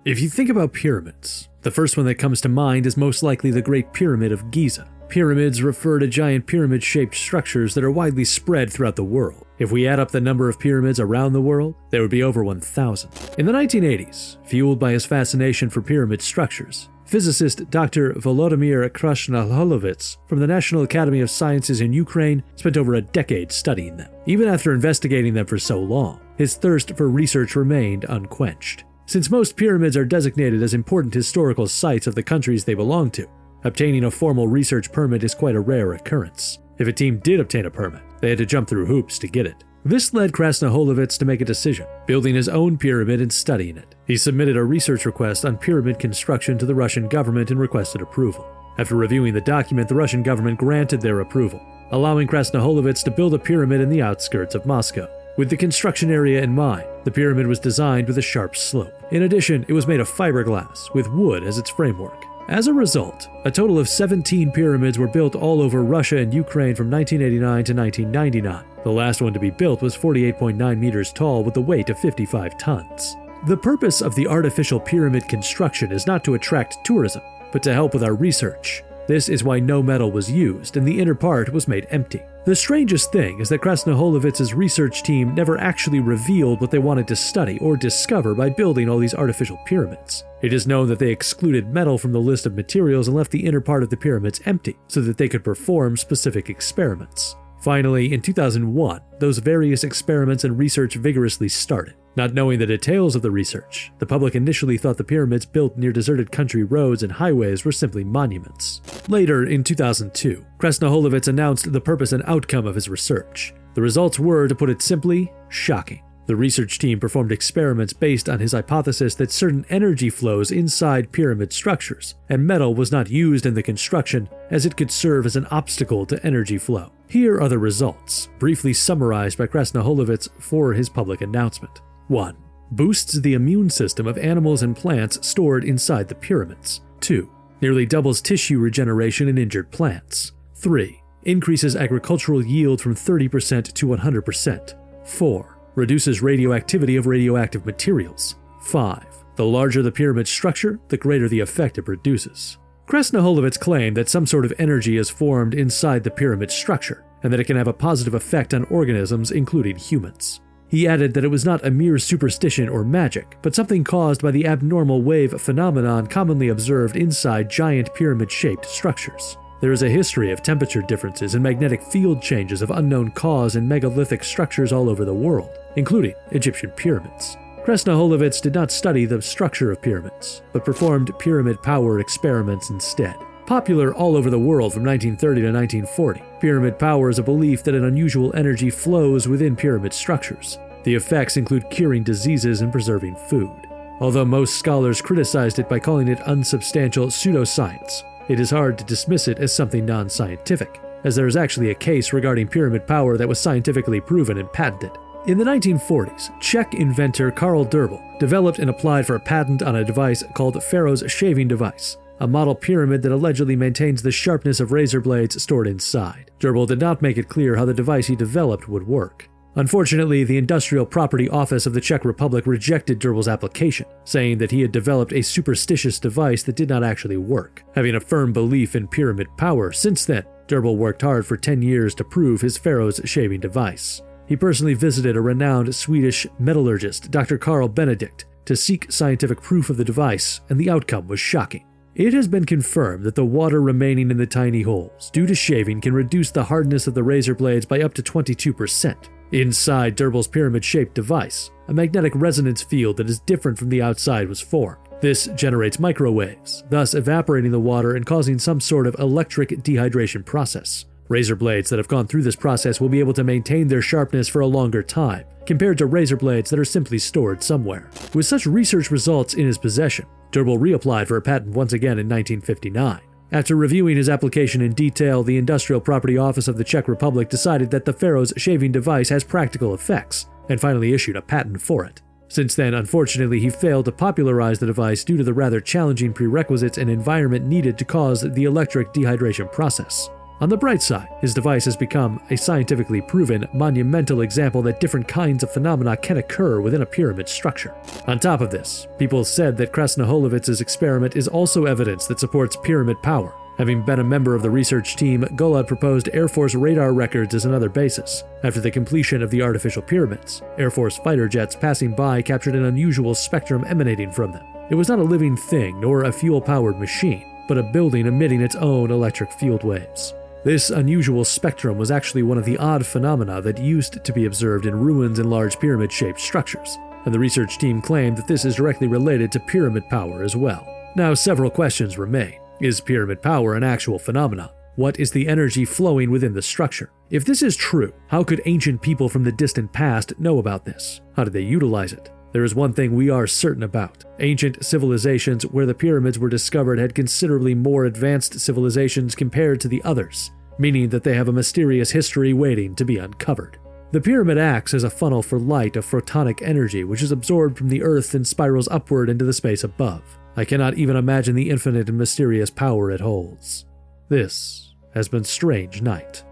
If you think about pyramids, the first one that comes to mind is most likely the Great Pyramid of Giza. Pyramids refer to giant pyramid-shaped structures that are widely spread throughout the world. If we add up the number of pyramids around the world, there would be over 1,000. In the 1980s, fueled by his fascination for pyramid structures, physicist Dr. Volodymyr Krasnoholovets from the National Academy of Sciences in Ukraine spent over a decade studying them. Even after investigating them for so long, his thirst for research remained unquenched. Since most pyramids are designated as important historical sites of the countries they belong to, obtaining a formal research permit is quite a rare occurrence. If a team did obtain a permit, they had to jump through hoops to get it. This led Krasnoholovets to make a decision, building his own pyramid and studying it. He submitted a research request on pyramid construction to the Russian government and requested approval. After reviewing the document, the Russian government granted their approval, allowing Krasnoholovets to build a pyramid in the outskirts of Moscow. With the construction area in mind, the pyramid was designed with a sharp slope. In addition, it was made of fiberglass, with wood as its framework. As a result, a total of 17 pyramids were built all over Russia and Ukraine from 1989 to 1999. The last one to be built was 48.9 meters tall with a weight of 55 tons. The purpose of the artificial pyramid construction is not to attract tourism, but to help with our research. This is why no metal was used and the inner part was made empty. The strangest thing is that Krasnoholovets' research team never actually revealed what they wanted to study or discover by building all these artificial pyramids. It is known that they excluded metal from the list of materials and left the inner part of the pyramids empty so that they could perform specific experiments. Finally, in 2001, those various experiments and research vigorously started. Not knowing the details of the research, the public initially thought the pyramids built near deserted country roads and highways were simply monuments. Later, in 2002, Krasnoholovets announced the purpose and outcome of his research. The results were, to put it simply, shocking. The research team performed experiments based on his hypothesis that certain energy flows inside pyramid structures, and metal was not used in the construction as it could serve as an obstacle to energy flow. Here are the results, briefly summarized by Krasnoholovets for his public announcement. 1. Boosts the immune system of animals and plants stored inside the pyramids. 2. Nearly doubles tissue regeneration in injured plants. 3. Increases agricultural yield from 30% to 100%. 4. Reduces radioactivity of radioactive materials. 5. The larger the pyramid structure, the greater the effect it produces. Krasnoholovets claimed that some sort of energy is formed inside the pyramid structure, and that it can have a positive effect on organisms, including humans. He added that it was not a mere superstition or magic, but something caused by the abnormal wave phenomenon commonly observed inside giant pyramid-shaped structures. There is a history of temperature differences and magnetic field changes of unknown cause in megalithic structures all over the world, including Egyptian pyramids. Krasnoholovets did not study the structure of pyramids, but performed pyramid power experiments instead. Popular all over the world from 1930 to 1940, pyramid power is a belief that an unusual energy flows within pyramid structures. The effects include curing diseases and preserving food. Although most scholars criticized it by calling it unsubstantial pseudoscience, it is hard to dismiss it as something non-scientific, as there is actually a case regarding pyramid power that was scientifically proven and patented. In the 1940s, Czech inventor Karl Durbel developed and applied for a patent on a device called Pharaoh's shaving device, a model pyramid that allegedly maintains the sharpness of razor blades stored inside. Durbel did not make it clear how the device he developed would work. Unfortunately, the Industrial Property Office of the Czech Republic rejected Durbel's application, saying that he had developed a superstitious device that did not actually work. Having a firm belief in pyramid power since then, Durbel worked hard for 10 years to prove his Pharaoh's shaving device. He personally visited a renowned Swedish metallurgist, Dr. Carl Benedict, to seek scientific proof of the device, and the outcome was shocking. It has been confirmed that the water remaining in the tiny holes due to shaving can reduce the hardness of the razor blades by up to 22%. Inside Durbel's pyramid-shaped device, a magnetic resonance field that is different from the outside was formed. This generates microwaves, thus evaporating the water and causing some sort of electric dehydration process. Razor blades that have gone through this process will be able to maintain their sharpness for a longer time, compared to razor blades that are simply stored somewhere. With such research results in his possession, Durbel reapplied for a patent once again in 1959. After reviewing his application in detail, the Industrial Property Office of the Czech Republic decided that the Pharaoh's shaving device has practical effects, and finally issued a patent for it. Since then, unfortunately, he failed to popularize the device due to the rather challenging prerequisites and environment needed to cause the electric dehydration process. On the bright side, his device has become a scientifically proven, monumental example that different kinds of phenomena can occur within a pyramid structure. On top of this, people said that Krasnoholovitz's experiment is also evidence that supports pyramid power. Having been a member of the research team, Golod proposed Air Force radar records as another basis. After the completion of the artificial pyramids, Air Force fighter jets passing by captured an unusual spectrum emanating from them. It was not a living thing nor a fuel-powered machine, but a building emitting its own electric field waves. This unusual spectrum was actually one of the odd phenomena that used to be observed in ruins in large pyramid-shaped structures, and the research team claimed that this is directly related to pyramid power as well. Now, several questions remain. Is pyramid power an actual phenomenon? What is the energy flowing within the structure? If this is true, how could ancient people from the distant past know about this? How did they utilize it? There is one thing we are certain about. Ancient civilizations where the pyramids were discovered had considerably more advanced civilizations compared to the others, meaning that they have a mysterious history waiting to be uncovered. The pyramid acts as a funnel for light of photonic energy which is absorbed from the earth and spirals upward into the space above. I cannot even imagine the infinite and mysterious power it holds. This has been Strange Night.